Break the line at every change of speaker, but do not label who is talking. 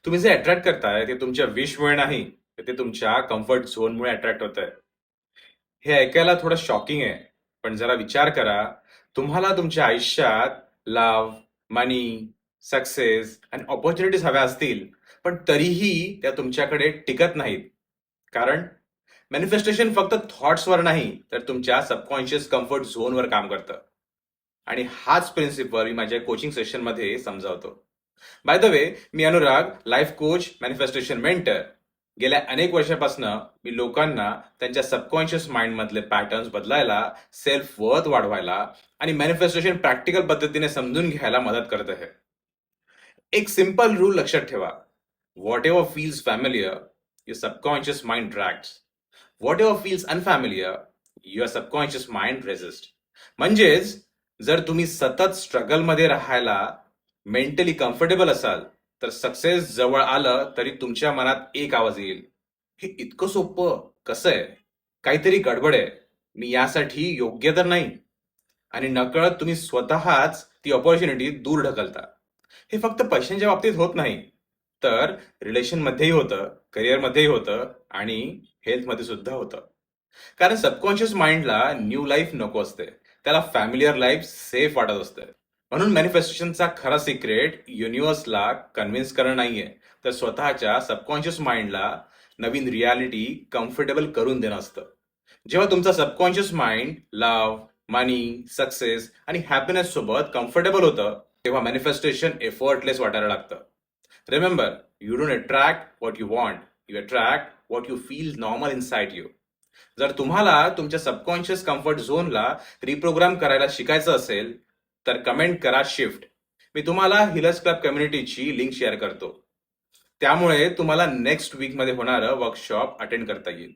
तुम्ही जे अट्रॅक्ट करताय ते तुमच्या विशमुळे नाही, तर ते तुमच्या कम्फर्ट झोनमुळे अट्रॅक्ट होत आहे. हे ऐकायला थोडं शॉकिंग आहे, पण जरा विचार करा. तुम्हाला तुमच्या आयुष्यात लव्ह, मनी, सक्सेस आणि ऑपॉर्च्युनिटीज हव्या असतील, पण तरीही त्या तुमच्याकडे टिकत नाहीत. कारण मॅनिफेस्टेशन फक्त थॉट्सवर नाही, तर तुमच्या सबकॉन्शियस कम्फर्ट झोनवर काम करतं. आणि हाच प्रिन्सिपल मी माझ्या कोचिंग सेशनमध्ये समजावतो. By the way, me Anurag, life coach, manifestation mentor. गेल्या अनेक वर्षापासून मी लोकांना त्यांच्या सबकॉन्शियस माइंड मधले पॅटर्न्स बदलायला, सेल्फ वर्थ वाढवायला आणि मॅनिफेस्टेशन प्रॅक्टिकल पद्धतीने समजून घ्यायला मदत करत आहे. एक सिंपल रूल लक्षात ठेवा. Whatever feels familiar, your subconscious mind drags. Whatever feels unfamiliar, your subconscious mind resist. म्हणजेच, जर तुम्ही सतत स्ट्रगलमध्ये राहायला मेंटली कम्फर्टेबल असाल, तर सक्सेस जवळ आलं तरी तुमच्या मनात एक आवाज येईल, हे इतकं सोपं कसं आहे? काहीतरी गडबड आहे. मी यासाठी योग्य तर नाही. आणि नकळत तुम्ही स्वतःच ती ऑपॉर्च्युनिटी दूर ढकलता. हे फक्त पैशांच्या बाबतीत होत नाही, तर रिलेशनमध्येही होतं, करिअरमध्येही होतं आणि हेल्थमध्ये सुद्धा होतं. कारण सबकॉन्शियस माइंडला न्यू लाईफ नको असते, त्याला फॅमिलियर लाईफ सेफ वाटत असते. म्हणून मॅनिफेस्टेशनचा खरा सिक्रेट युनिव्हर्सला कन्व्हिन्स करणं नाहीये, तर स्वतःच्या सबकॉन्शियस माइंडला नवीन रियालिटी कम्फर्टेबल करून देणं असतं. जेव्हा तुमचा सबकॉन्शियस माइंड लव्ह, मनी, सक्सेस आणि हॅपीनेस सोबत कम्फर्टेबल होतं, तेव्हा मॅनिफेस्टेशन एफर्टलेस वाटायला लागतं. Remember, you don't attract what you want, you attract what you feel normal inside you. जर तुम्हाला तुमच्या सबकॉन्शियस कम्फर्ट झोनला रिप्रोग्राम करायला शिकायचं असेल, तर कमेंट करा शिफ्ट. मी तुम्हाला हिलर्स क्लब कम्युनिटीची लिंक शेअर करतो. त्यामुळे तुम्हाला नेक्स्ट वीकमध्ये होणारं वर्कशॉप अटेंड करता येईल.